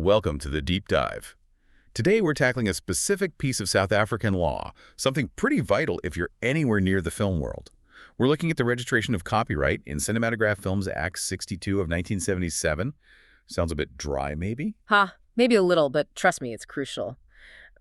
Welcome to the Deep Dive. Today we're tackling a specific piece of South African law, something pretty vital if you're anywhere near the film world. We're looking at the registration of copyright in Cinematograph Films Act 62 of 1977. Sounds a bit dry, maybe? Maybe a little, but trust me, it's crucial.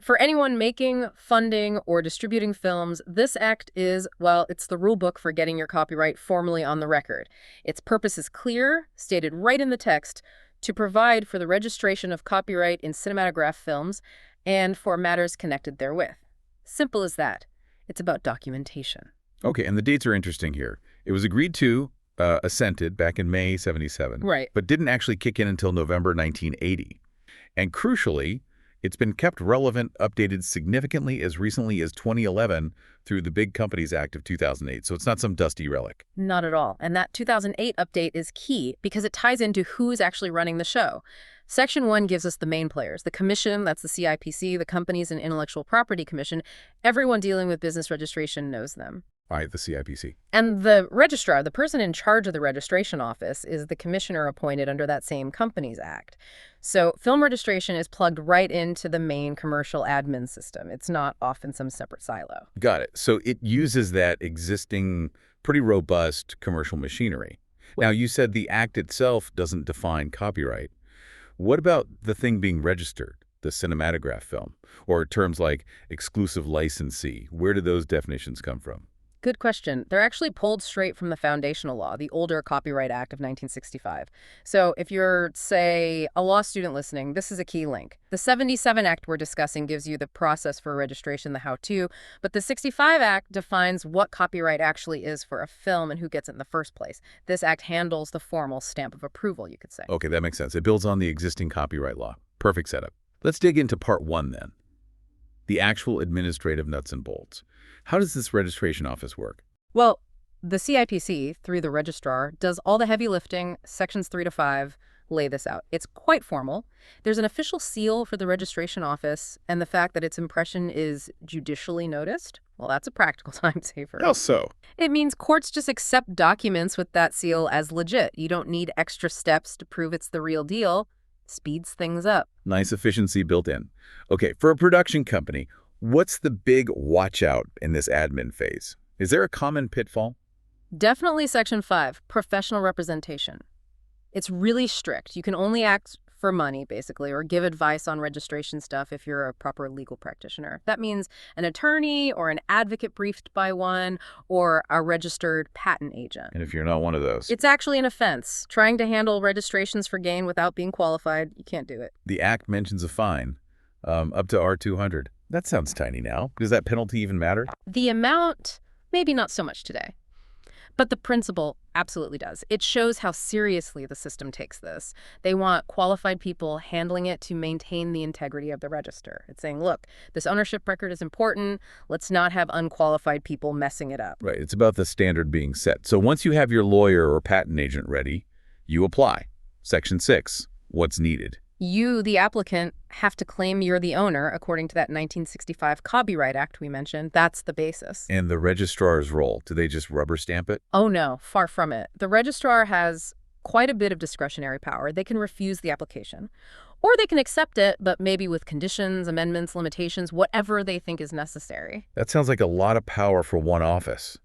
For anyone making, funding, or distributing films, this act is, well, it's the rule book for getting your copyright formally on the record. Its purpose is clear, stated right in the text, to provide for the registration of copyright in cinematograph films and for matters connected therewith. Simple as that. It's about documentation. Okay, and the dates are interesting here. It was agreed to, assented back in May 77, Right. but didn't actually kick in until November 1980. And crucially, it's been kept relevant, updated significantly as recently as 2011 through the Big Companies Act of 2008, so it's not some dusty relic. Not at all. And that 2008 update is key because it ties into who's actually running the show. Section 1 gives us the main players. The commission, that's the CIPC, the Companies and Intellectual Property Commission. Everyone dealing with business registration knows them. Right, the CIPC. And the registrar, the person in charge of the registration office, is the commissioner appointed under that same Companies Act. So film registration is plugged right into the main commercial admin system. It's not off in some separate silo. Got it. So it uses that existing, pretty robust commercial machinery. Now, you said the act itself doesn't define copyright. What about the thing being registered, the cinematograph film, or terms like exclusive licensee? Where do those definitions come from? Good question. They're actually pulled straight from the foundational law, the older Copyright Act of 1965. So if you're, say, a law student listening, this is a key link. The 77 Act we're discussing gives you the process for registration, the how-to, but the 65 Act defines what copyright actually is for a film and who gets it in the first place. This act handles the formal stamp of approval, you could say. Okay, that makes sense. It builds on the existing copyright law. Perfect setup. Let's dig into part 1 then. The actual administrative nuts and bolts. How does this registration office work? Well, the CIPC, through the registrar, does all the heavy lifting. Sections 3 to 5 lay this out. It's quite formal. There's an official seal for the registration office, and the fact that its impression is judicially noticed, well, that's a practical time saver. How so? It means courts just accept documents with that seal as legit. You don't need extra steps to prove it's the real deal. Speeds things up. Nice efficiency built in. Okay, for a production company, what's the big watch out in this admin phase? Is there a common pitfall? Definitely Section 5, professional representation. It's really strict. You can only act for money, basically, or give advice on registration stuff if you're a proper legal practitioner. That means an attorney or an advocate briefed by one or a registered patent agent. And if you're not one of those? It's actually an offense. Trying to handle registrations for gain without being qualified, you can't do it. The Act mentions a fine, up to R200. That sounds tiny now. Does that penalty even matter? The amount, maybe not so much today. But the principle absolutely does. It shows how seriously the system takes this. They want qualified people handling it to maintain the integrity of the register. It's saying, look, this ownership record is important. Let's not have unqualified people messing it up. Right. It's about the standard being set. So once you have your lawyer or patent agent ready, you apply. Section 6, what's needed? You, the applicant, have to claim you're the owner according to that 1965 Copyright Act we mentioned. That's the basis. And the registrar's role, do they just rubber stamp it? Oh no, far from it. The registrar has quite a bit of discretionary power. They can refuse the application, or they can accept it, but maybe with conditions, amendments, limitations, whatever they think is necessary. That sounds like a lot of power for one office.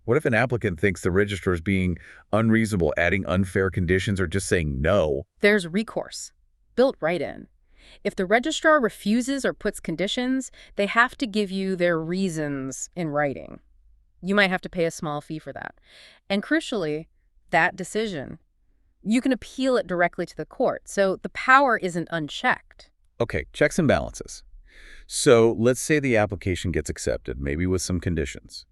What if an applicant thinks the registrar is being unreasonable, adding unfair conditions, or just saying no? There's recourse. Built right in. If the registrar refuses or puts conditions, they have to give you their reasons in writing. You might have to pay a small fee for that. And crucially, that decision, you can appeal it directly to the court. So the power isn't unchecked. Okay, checks and balances. So let's say the application gets accepted, maybe with some conditions.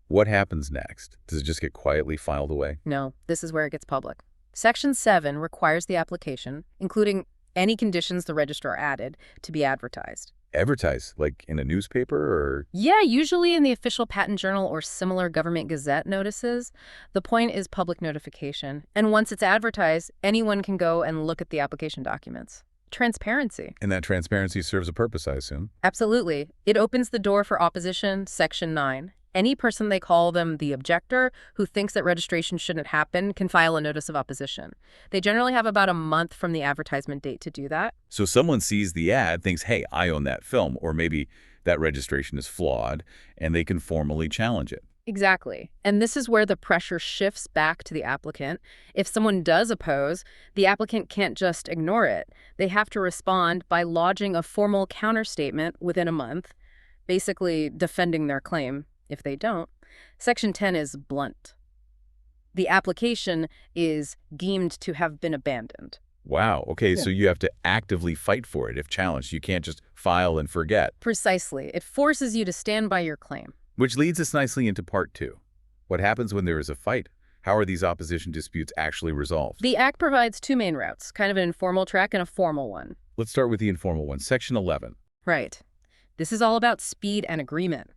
What happens next? Does it just get quietly filed away? No, this is where it gets public. Section 7 requires the application, including any conditions the registrar added, to be advertised. Advertised? Like in a newspaper or? Yeah, usually in the official patent journal or similar government gazette notices. The point is public notification. And once it's advertised, anyone can go and look at the application documents. Transparency. And that transparency serves a purpose, I assume. Absolutely. It opens the door for opposition, Section 9. Any person, they call them the objector, who thinks that registration shouldn't happen can file a notice of opposition. They generally have about a month from the advertisement date to do that. So someone sees the ad, thinks, hey, I own that film, or maybe that registration is flawed, and they can formally challenge it. Exactly. And this is where the pressure shifts back to the applicant. If someone does oppose, the applicant can't just ignore it. They have to respond by lodging a formal counterstatement within a month, basically defending their claim. If they don't, Section 10 is blunt. The application is deemed to have been abandoned. Wow, okay, Yeah. so you have to actively fight for it if challenged. You can't just file and forget. Precisely. It forces you to stand by your claim. Which leads us nicely into part 2. What happens when there is a fight? How are these opposition disputes actually resolved? The Act provides two main routes, kind of an informal track and a formal one. Let's start with the informal one, Section 11. Right. This is all about speed and agreement.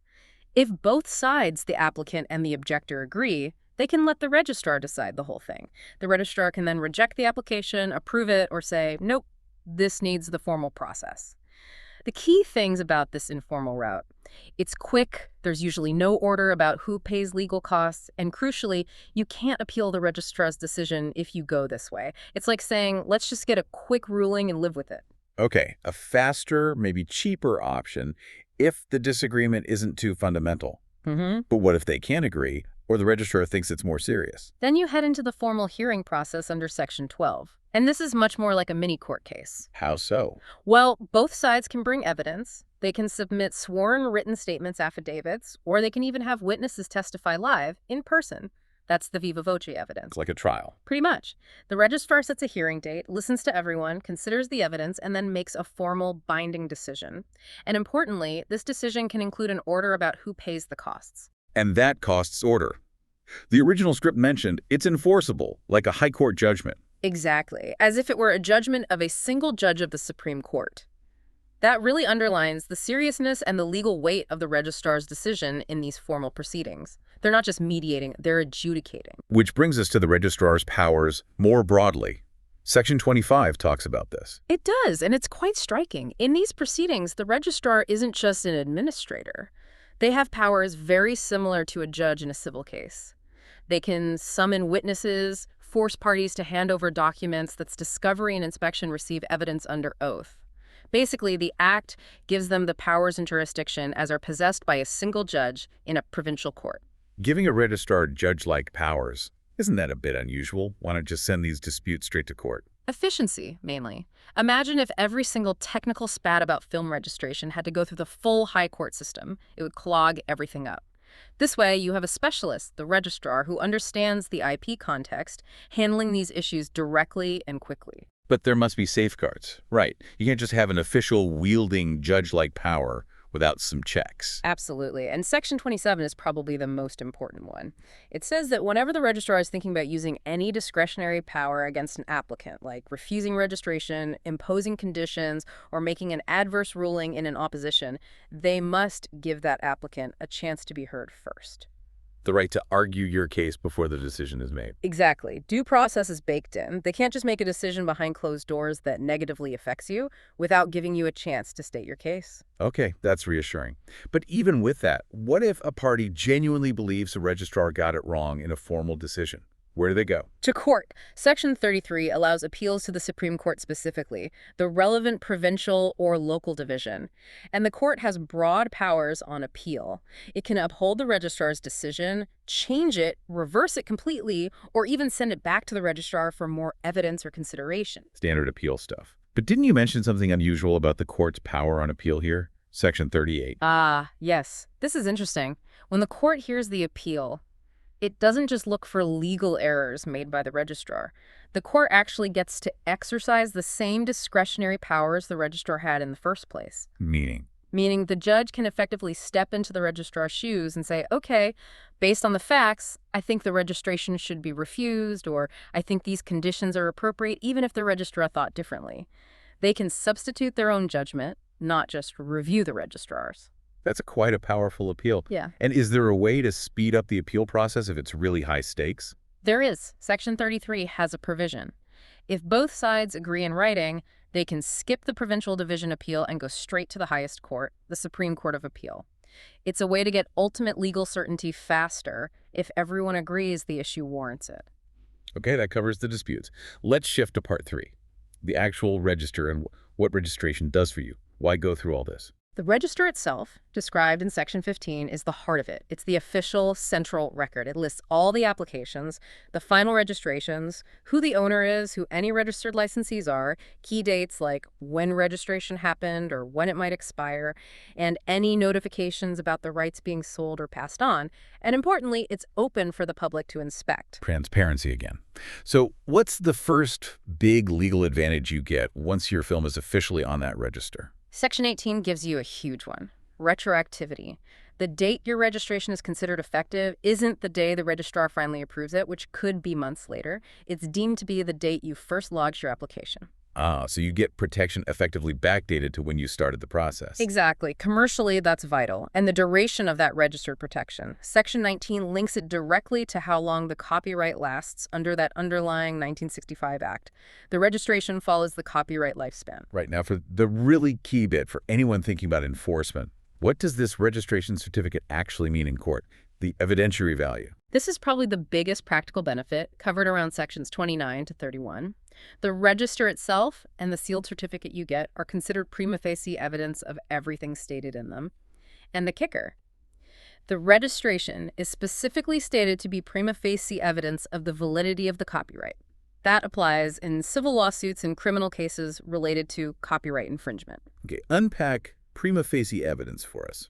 If both sides, the applicant and the objector, agree, they can let the registrar decide the whole thing. The registrar can then reject the application, approve it, or say, nope, this needs the formal process. The key things about this informal route: it's quick, there's usually no order about who pays legal costs, and crucially, you can't appeal the registrar's decision if you go this way. It's like saying, let's just get a quick ruling and live with it. Okay, a faster, maybe cheaper option if the disagreement isn't too fundamental. But what if they can't agree, or the registrar thinks it's more serious? Then you head into the formal hearing process under Section 12. And this is much more like a mini court case. How so? Well, both sides can bring evidence. They can submit sworn written statements, affidavits, or they can even have witnesses testify live in person. That's the viva voce evidence. It's like a trial. Pretty much. The registrar sets a hearing date, listens to everyone, considers the evidence, and then makes a formal binding decision. And importantly, this decision can include an order about who pays the costs. And that costs order. The original script mentioned it's enforceable, like a high court judgment. Exactly, as if it were a judgment of a single judge of the Supreme Court. That really underlines the seriousness and the legal weight of the registrar's decision in these formal proceedings. They're not just mediating, they're adjudicating. Which brings us to the registrar's powers more broadly. Section 25 talks about this. It does, and it's quite striking. In these proceedings, the registrar isn't just an administrator. They have powers very similar to a judge in a civil case. They can summon witnesses, force parties to hand over documents. That's discovery and inspection, receive evidence under oath. Basically, the Act gives them the powers and jurisdiction as are possessed by a single judge in a provincial court. Giving a registrar judge-like powers, isn't that a bit unusual? Why not just send these disputes straight to court? Efficiency, mainly. Imagine if every single technical spat about film registration had to go through the full high court system. It would clog everything up. This way, you have a specialist, the registrar, who understands the IP context, handling these issues directly and quickly. But there must be safeguards. Right. You can't just have an official wielding judge-like power without some checks. Absolutely. And Section 27 is probably the most important one. It says that whenever the registrar is thinking about using any discretionary power against an applicant, like refusing registration, imposing conditions, or making an adverse ruling in an opposition, they must give that applicant a chance to be heard first. The right to argue your case before the decision is made. Exactly. Due process is baked in. They can't just make a decision behind closed doors that negatively affects you without giving you a chance to state your case. Okay, that's reassuring. But even with that, what if a party genuinely believes the registrar got it wrong in a formal decision? Where do they go? To court. Section 33 allows appeals to the Supreme Court specifically, the relevant provincial or local division. And the court has broad powers on appeal. It can uphold the registrar's decision, change it, reverse it completely, or even send it back to the registrar for more evidence or consideration. Standard appeal stuff. But didn't you mention something unusual about the court's power on appeal here? Section 38. Ah, yes. This is interesting. When the court hears the appeal, it doesn't just look for legal errors made by the registrar. The court actually gets to exercise the same discretionary powers the registrar had in the first place. Meaning the judge can effectively step into the registrar's shoes and say, okay, based on the facts, I think the registration should be refused, or I think these conditions are appropriate, even if the registrar thought differently. They can substitute their own judgment, not just review the registrar's. That's quite a powerful appeal. Yeah. And is there a way to speed up the appeal process if it's really high stakes? There is. Section 33 has a provision. If both sides agree in writing, they can skip the provincial division appeal and go straight to the highest court, the Supreme Court of Appeal. It's a way to get ultimate legal certainty faster if everyone agrees the issue warrants it. Okay, that covers the disputes. Let's shift to part 3, the actual register and what registration does for you. Why go through all this? The register itself, described in Section 15, is the heart of it. It's the official central record. It lists all the applications, the final registrations, who the owner is, who any registered licensees are, key dates like when registration happened or when it might expire, and any notifications about the rights being sold or passed on. And importantly, it's open for the public to inspect. Transparency again. So what's the first big legal advantage you get once your film is officially on that register? Section 18 gives you a huge one, retroactivity. The date your registration is considered effective isn't the day the registrar finally approves it, which could be months later. It's deemed to be the date you first lodged your application. So you get protection effectively backdated to when you started the process. Exactly. Commercially, that's vital. And the duration of that registered protection. Section 19 links it directly to how long the copyright lasts under that underlying 1965 Act. The registration follows the copyright lifespan. Right, now for the really key bit for anyone thinking about enforcement, what does this registration certificate actually mean in court? The evidentiary value. This is probably the biggest practical benefit, covered around sections 29 to 31. The register itself and the sealed certificate you get are considered prima facie evidence of everything stated in them. And the kicker, the registration is specifically stated to be prima facie evidence of the validity of the copyright. That applies in civil lawsuits and criminal cases related to copyright infringement. Okay, unpack prima facie evidence for us.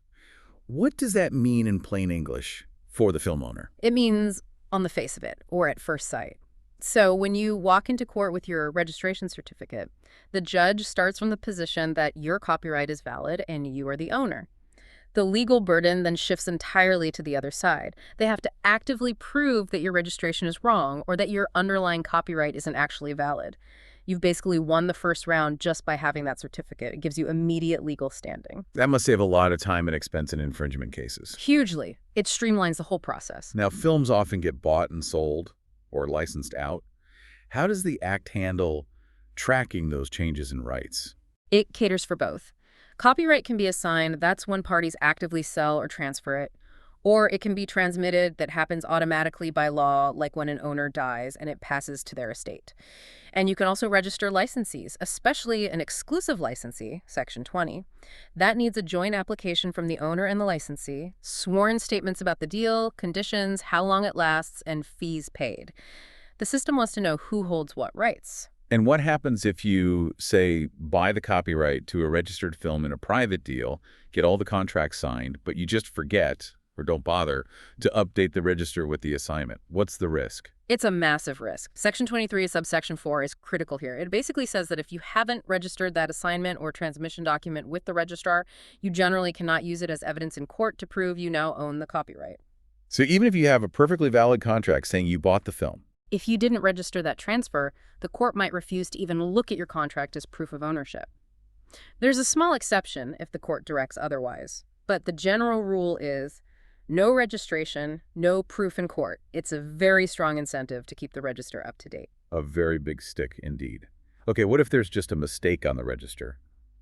What does that mean in plain English for the film owner? It means on the face of it, or at first sight. So when you walk into court with your registration certificate, the judge starts from the position that your copyright is valid and you are the owner. The legal burden then shifts entirely to the other side. They have to actively prove that your registration is wrong or that your underlying copyright isn't actually valid. You've basically won the first round just by having that certificate. It gives you immediate legal standing. That must save a lot of time and expense in infringement cases. Hugely. It streamlines the whole process. Now, films often get bought and sold or licensed out. How does the Act handle tracking those changes in rights? It caters for both. Copyright can be assigned, that's when parties actively sell or transfer it. Or it can be transmitted, that happens automatically by law, like when an owner dies and it passes to their estate. And you can also register licensees, especially an exclusive licensee, Section 20. That needs a joint application from the owner and the licensee, sworn statements about the deal, conditions, how long it lasts, and fees paid. The system wants to know who holds what rights. And what happens if you, say, buy the copyright to a registered film in a private deal, get all the contracts signed, but you just forget or don't bother to update the register with the assignment? What's the risk? It's a massive risk. Section 23, subsection 4 is critical here. It basically says that if you haven't registered that assignment or transmission document with the registrar, you generally cannot use it as evidence in court to prove you now own the copyright. So even if you have a perfectly valid contract saying you bought the film, if you didn't register that transfer, the court might refuse to even look at your contract as proof of ownership. There's a small exception if the court directs otherwise, but the general rule is no registration, no proof in court. It's a very strong incentive to keep the register up to date. a very big stick indeed. Okay, what if there's just a mistake on the register?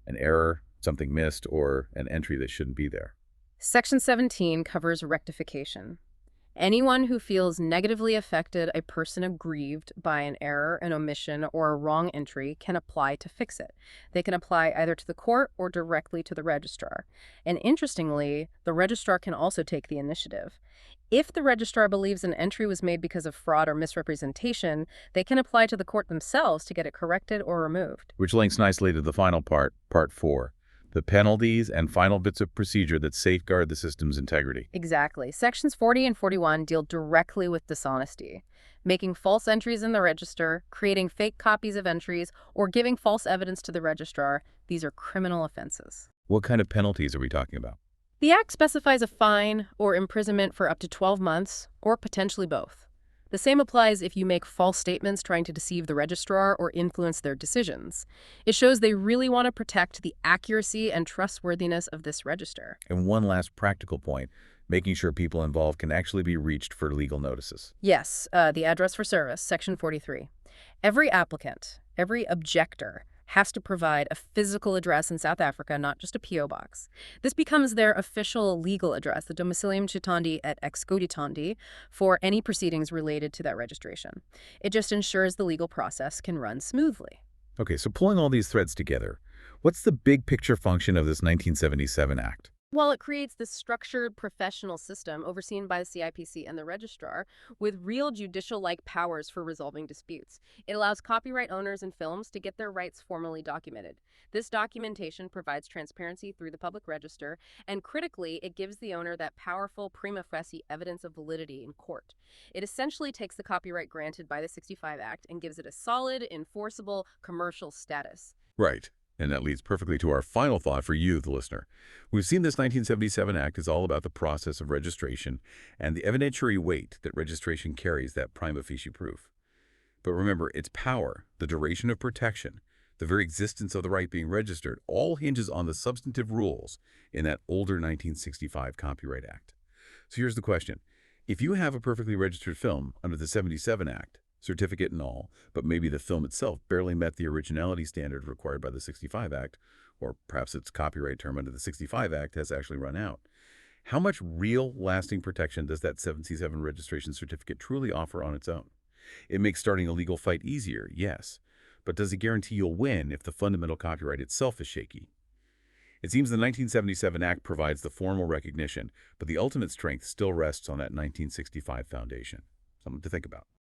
An error, something missed, or an entry that shouldn't be there? Section 17 covers rectification. Anyone who feels negatively affected a person aggrieved by an error, an omission, or a wrong entry can apply to fix it. They can apply either to the court or directly to the registrar. And interestingly, the registrar can also take the initiative. If the registrar believes an entry was made because of fraud or misrepresentation, they can apply to the court themselves to get it corrected or removed. Which links nicely to the final part, Part 4. The penalties and final bits of procedure that safeguard the system's integrity. Exactly. Sections 40 and 41 deal directly with dishonesty. Making false entries in the register, creating fake copies of entries, or giving false evidence to the registrar, these are criminal offenses. What kind of penalties are we talking about? The Act specifies a fine or imprisonment for up to 12 months, or potentially both. The same applies if you make false statements trying to deceive the registrar or influence their decisions. It shows they really want to protect the accuracy and trustworthiness of this register. And one last practical point, making sure people involved can actually be reached for legal notices. Yes, the address for service, Section 43. Every applicant, every objector, has to provide a physical address in South Africa, not just a P.O. box. This becomes their official legal address, the domicilium citandi et excogitandi, for any proceedings related to that registration. It just ensures the legal process can run smoothly. Okay, so pulling all these threads together, what's the big picture function of this 1977 Act? Well, it creates this structured professional system overseen by the CIPC and the registrar with real judicial-like powers for resolving disputes. It allows copyright owners and films to get their rights formally documented. This documentation provides transparency through the public register, and critically, it gives the owner that powerful prima facie evidence of validity in court. It essentially takes the copyright granted by the 65 Act and gives it a solid, enforceable, commercial status. Right. And that leads perfectly to our final thought for you, the listener. We've seen this 1977 Act is all about the process of registration and the evidentiary weight that registration carries, that prima facie proof. But remember, its power, the duration of protection, the very existence of the right being registered, all hinges on the substantive rules in that older 1965 Copyright Act. So here's the question. If you have a perfectly registered film under the 77 Act, certificate and all, but maybe the film itself barely met the originality standard required by the 65 Act, or perhaps its copyright term under the 65 Act has actually run out. How much real, lasting protection does that 77 registration certificate truly offer on its own? It makes starting a legal fight easier, yes, but does it guarantee you'll win if the fundamental copyright itself is shaky? It seems the 1977 Act provides the formal recognition, but the ultimate strength still rests on that 1965 foundation. Something to think about.